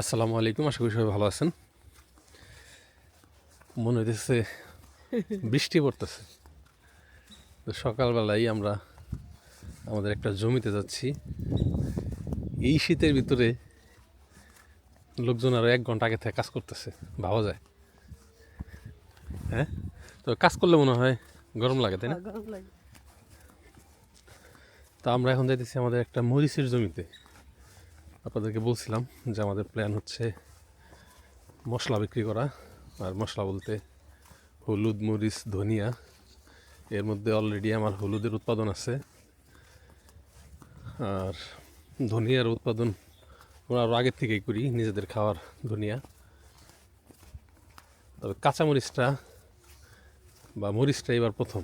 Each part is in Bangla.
আসসালামু আলাইকুম, আশা করি সবাই ভালো আছেন। মনে হইতেছে বৃষ্টি পড়তেছে। তো সকালবেলায় আমরা আমাদের একটা জমিতে যাচ্ছি। এই শীতের ভিতরে লোকজন আরও 1 ঘন্টা আগে থেকে কাজ করতেছে, ভাবা যায়। হ্যাঁ, তো কাজ করলে মনে হয় গরম লাগে, তাই না? তো আমরা এখন যাইতেছি আমাদের একটা মরিচের জমিতে। আপনাদেরকে বলছিলাম যে আমাদের প্ল্যান হচ্ছে মশলা বিক্রি করা। আর মশলা বলতে হলুদ, মরিচ, ধনিয়া। এর মধ্যে অলরেডি আমার হলুদের উৎপাদন আছে, আর ধনিয়ার উৎপাদন আমরা আরও আগের থেকেই করি, নিজেদের খাওয়ার ধনিয়া। তবে কাঁচামরিচটা বা মরিচটা এবার প্রথম।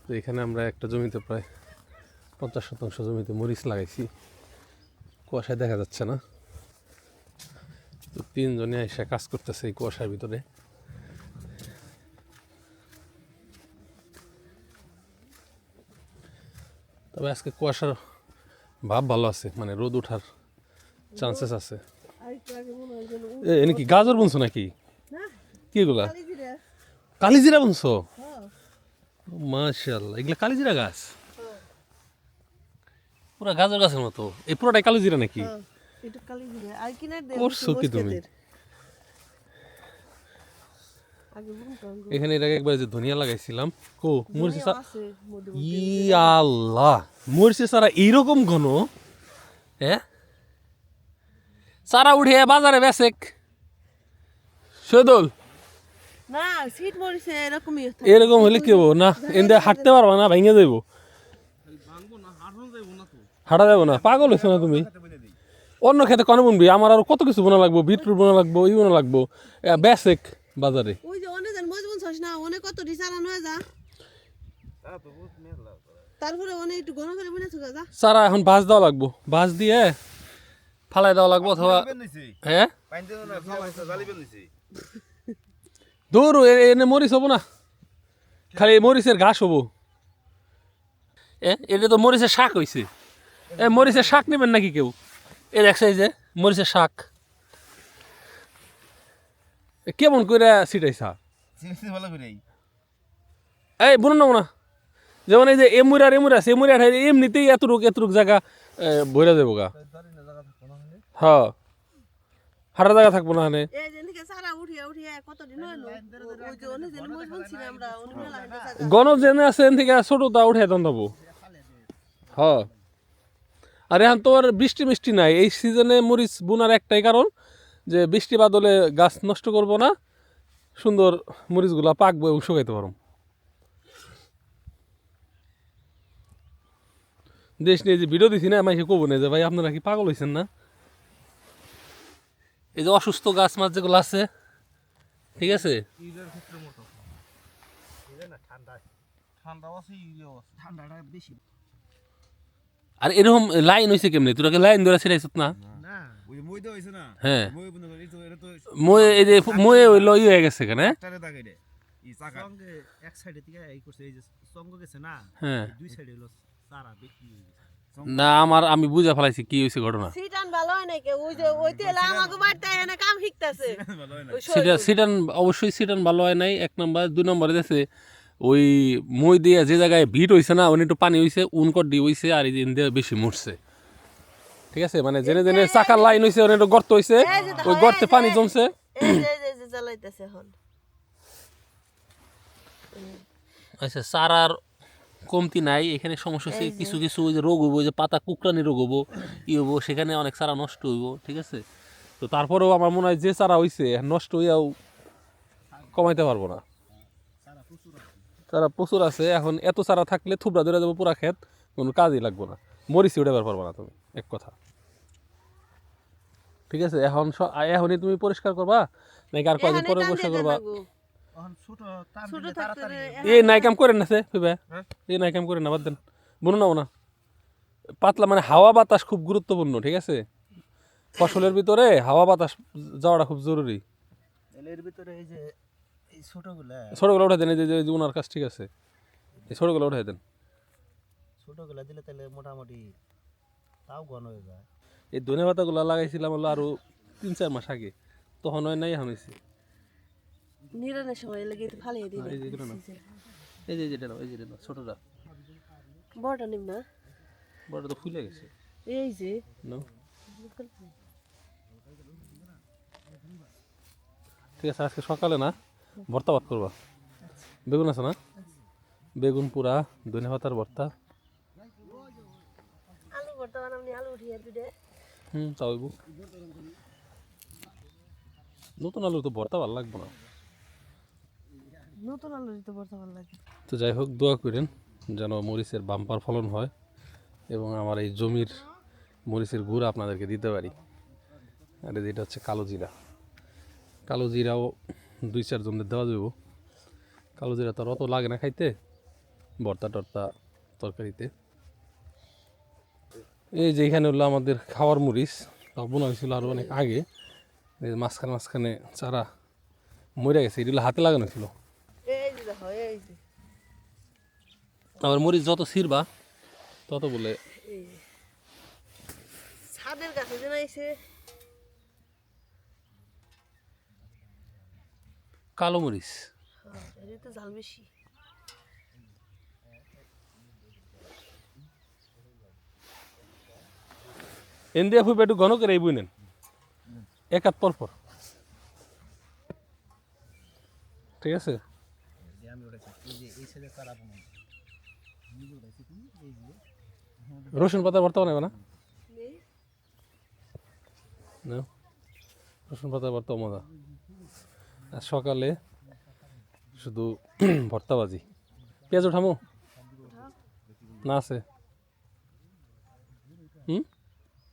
তো এখানে আমরা একটা জমিতে প্রায় 50% জমিতে মরিচ লাগাইছি, কুয়াশায় দেখা যাচ্ছে না। তো 3 জনে এসে কাজ করতেছে এই কুয়াশার ভিতরে। তবে আজকে কুয়াশার ভাব ভালো আছে, মানে রোদ ওঠার চান্সেস আছে। এনে কি গাজর বুনছো নাকি? কি এগুলা? কালিজিরা বুনছো? মাশাআল্লাহ, এগুলা কালিজিরা গাছ? পুরা গাজর গাছের মতো। এই পুরোটাই কালিজিরা নাকি? করছো কি তুমি? এখানে এর আগে একবার যে ধনিয়া লাগাইছিলাম, কো মরিচ আল্লাহ, মরিচে সারা এইরকম ঘন। হ্যাঁ, সারা উঠে বাজারে বেচেক সদল। না সিট মরিছে এরকমই এরকম হলে কি হবো না? এনদে হাঁটতে পারবা না, ভেঙে যাইব। হাঁটা যাবো না, পাগল হয়েছো না তুমি? অন্য খেতে কনে বুনবি? আমার আরো কত কিছু বোনা লাগবো, বিটরুট বোনা লাগবো, ই বোনা লাগবো, বেচেক বাজারে। ওই যে অনেক জন মজবুন ছস না অনেক কত ডিসারান হয়ে যা তারপরে অনেক একটু ঘন করে বনে থাকা যা সারা এখন বাঁশ দেওয়া লাগবো, বাঁশ দিয়ে ফালাই দেওয়া লাগবো, অথবা হ্যাঁ দৌড় এনে মরিচ হবো না, খালি মরিচের ঘাস হবো। এটা তো মরিচের শাক হয়েছে। মরিচের শাক নেবেন নাকি কেউ? এ দেখছে এই যে মরিচের শাক কেমন করে ছিটাইছা? এই বুনো না না, যেমন এই যে এমুরার আছে, এমুরার এমনিতেই এতটুক জায়গা ভরে দেবো গা। হ্যাঁ, হাঁটা জায়গা থাকবো না। এই যে থেকে সারা উঠিয়া উঠিয়া কত দিন হলো ওই যে অনেক জন মজবুন ছিল আমরা অনেক মেলা হইছে গণ জেনে আছে এন থেকে ছোটটা উঠে দেন দেবো। হ্যাঁ, আর এখন তো আর বৃষ্টি মিষ্টি নাই এই সিজনে। মরিচ বোনার একটাই কারণ যে বৃষ্টি বাদলে গাছ নষ্ট করব না, সুন্দর মরিচগুলা পাকবো এবং শুকাইতে পারো। দেশ নিয়ে যে ভিডিও দিছি না, মাইসে কব না যে ভাই আপনারা কি পাগল হয়েছেন না? এই যে অসুস্থ গাছ মাছ যেগুলো আছে, ঠিক আছে, আর এরকম লাইন হয়েছে কেমনি? তোরাকে লাইন ধরে ছিড়াইছ না? হ্যাঁ, মই এই যে মই হইলো ই হয়ে গেছে কেন? হ্যাঁ, না আমি বুঝা ফেলাইছি কি হয়েছে ঘটনা। সিটান ভালো হয় নাকি ওই যে ওই তেল আমাকে বাড়তে এনে কাম শিখতাছে সিটান অবশ্যই সিটান ভালো হয় নাই, 1 নম্বর। 2 নম্বরে দেখছে ওই মই দিয়ে যে জায়গায় ভিট হয়েছে না, ওখানে একটু পানি হয়েছে, উনকট দিয়ে হয়েছে, আর এই দিয়ে বেশি মরছে। ঠিক আছে, মানে জেনে জেনে চাকার লাইন হয়েছে, ওখানে একটু গর্ত হয়েছে, ওই গর্তে পানি জমছে। আচ্ছা, চারার কমতি নাই এখানে। সমস্যা হচ্ছে কিছু কিছু ওই যে রোগ হইব, যে পাতা কুকরানি রোগ হবো, ই হবো, সেখানে অনেক চারা নষ্ট হইব। ঠিক আছে, তো তারপরেও আমার মনে হয় যে চারা হয়েছে নষ্ট হইয়াও কমাইতে পারবো না। চারা প্রচুর আছে, এখন এত চারা থাকলে থুবড়া ধরে যাবো পুরা ক্ষেত, কোনো কাজই লাগবো না। মরিচি উঠাবার পারবো না তুমি, এক কথা। ঠিক আছে, এখনই তুমি পরিষ্কার করবা নাকি আর কয়দিন পরে পরিষ্কার করবা? এই নাই কাম করেন না, এই নাই কাম করেন না, বাদ দেন, বুনো না। পাতলা মানে হাওয়া বাতাস খুব গুরুত্বপূর্ণ। ঠিক আছে, ফসলের ভিতরে হাওয়া বাতাস যাওয়াটা খুব জরুরি। ছোটগুলো উঠে দেন, এই যে ওনার কাজ ঠিক আছে, এই ছোটগুলো উঠে দেন। ছোটগুলা দিলে তাহলে মোটামুটি তাও ঘন হয়ে যায়। এই ধনে পাতাগুলো লাগাইছিলাম হলো আরো 3-4 মাস আগে, তখন হয় নাই, এখন হয়েছে। নিরানের সময় লেগে ফালিয়ে দিই এই যে এগুলো না, এই যে যেটা নাও, এই যে এটা নাও, ছোটটা। বড়টা নিম না, বড়টা তো ফুলে গেছে। এই যে নাও, ঠিক আছে। আজকে সকালে না ভর্তা ভাত করবা, বেগুন আছে না, বেগুন পুরা, ধনে পাতার ভর্তা। আলু ভর্তা বানাবনি, আলু উঠিয়ে দুটে তাও হইব। নতুন আলু তো ভর্তা ভালো লাগবে না। নতুন আলু দিতে ভর্তা ভালো লাগে। তো যাই হোক, দোয়া করেন যেন মরিচের বাম্পার ফলন হয় এবং আমার এই জমির মরিচের গুঁড়া আপনাদেরকে দিতে পারি। আর যেটা হচ্ছে কালো জিরা, কালো জিরাও 2-4 জনদের দেওয়া যাবো। কালো জিরা তো আর অত লাগে না খাইতে, ভর্তা টর্তা তরকারিতে। এই যে এখানে হলো আমাদের খাওয়ার মরিচ, তাও বোনা হয়েছিল আরও অনেক আগে। এই যে মাঝখানে মাঝখানে চারা মরে গেছে, এগুলো হাতে লাগানো ছিল। এই যে দেখো, এই যে আবার মরিচ যত ছিঁড়বা তত বলে এই যে ছাদের কাছে যেন আইছে কালো মরিচ। এটা তো ঝাল বেশি। ইন্ডিয়া ফুপ একটু ঘন করে এই বই নেন, এক হাত পর পর, ঠিক আছে। রসুন পাতা ভর্তা বানাবে না? নাও, রসুন পাতা ভর্তা মজা। আর সকালে শুধু ভর্তা ভাজি। পেঁয়াজ উঠামো না আছে?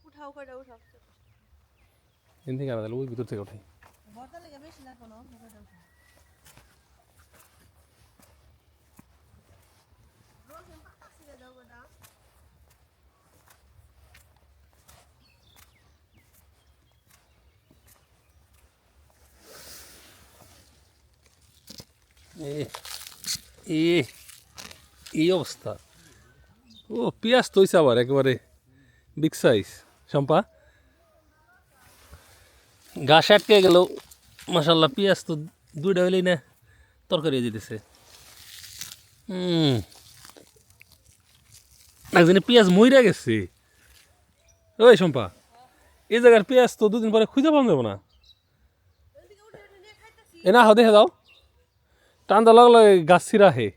উঠাও কয়টা উঠাও, এখান থেকে আনা, তাহলে ওই ভিতর থেকে উঠাই। ভর্তা লেগে বেশি লাগবে না, এই অবস্থা। ও পেঁয়াজ তো হইছে আবার একেবারে বিগ সাইজ। শম্পা ঘাস আটকে গেল, মাসাল্লাহ পেঁয়াজ তো 2টা হইলেই না তরকারি দিতেছে। একদিনে পেঁয়াজ মইরা গেছে। ওই শম্পা, এই জায়গার পেঁয়াজ তো 2 দিন পরে খুঁজে পাওয়া যাবো না। এ না দেখে দাও, টান দেওয়া লাগলে গাছ ছিঁড়া হে।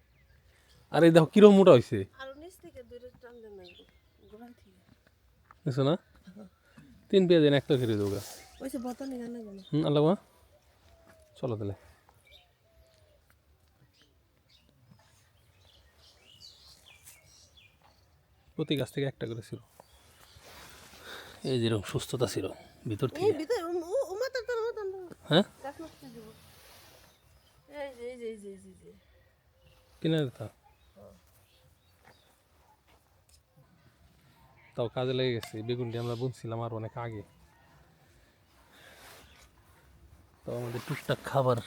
আর এই দেখো কিরম মোটা হয়েছে, আর নিচ থেকে দুইটা টান দেন নাই গোড়া থেকে। বুঝছো না? 3 পেঁয়াজ এনে একটা খেয়ে দেবো। ওইসে ভর্তা নিয়ে রান্না করো। আল্লাহ, চলো তাহলে। প্রতি গাছ থেকে একটা করে ছিল। এই যেরকম সুস্থতা ছিল ভিতর এই থেকে। ভিতরে ও মাথা তোর মাথা হ্যাঁ, গাছ নষ্ট করে দেবো। এই যে এই যে এই যে এই যে এই যে কিনে দিতা, তাও কাজে লেগে গেছে। বেগুনটি আমরা বুনছিলাম আর অনেক আগে, তো আমাদের টুকটাক খাবার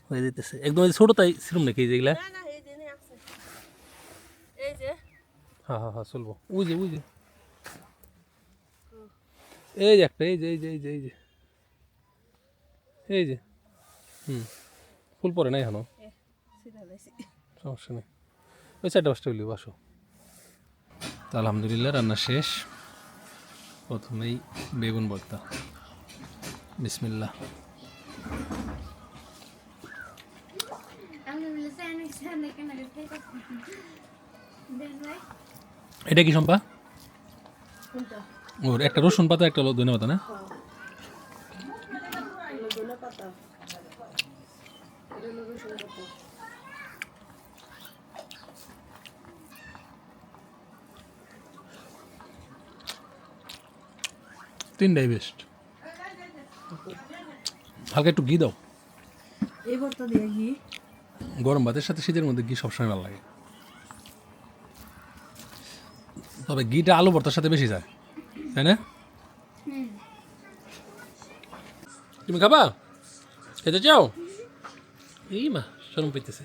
হয়ে যেতেছে। একদম ছোট তাই ছিলাম নাকি যেগুলা। না না, এই যে নে আছে, এই যে হ্যাঁ হ্যাঁ হ্যাঁ, চলবো। ওই যে এই যে একটা, এই যে এই যে এই যে এই যে এই যে ফুল পরে নাই এখনো, সিধা লাইছি। সমস্যা নেই। ওই 4টা-5টা হইলেও আসো। তো আলহামদুলিল্লাহ রান্না শেষ। প্রথমেই বেগুন ভর্তা, বিসমিল্লাহ। এটা কি শম্পা? কোনটা? ওর একটা রসুন পাতা, একটা ধনে পাতা না? হলো ধনে পাতা, এটা হলো রসুন পাতা। তিনটাই বেস্ট। হালকা একটু ঘি দাও। এই ভর্তা দিয়ে ঘি, গরম ভাতের সাথে শীতের মধ্যে ঘি সবসময় ভালো লাগে, তবে ঘিটা আলু ভর্তার সাথে বেশি যায়, তাই না? তুমি খাবা? খেতে চাও? এই মা শরম পেতেছে।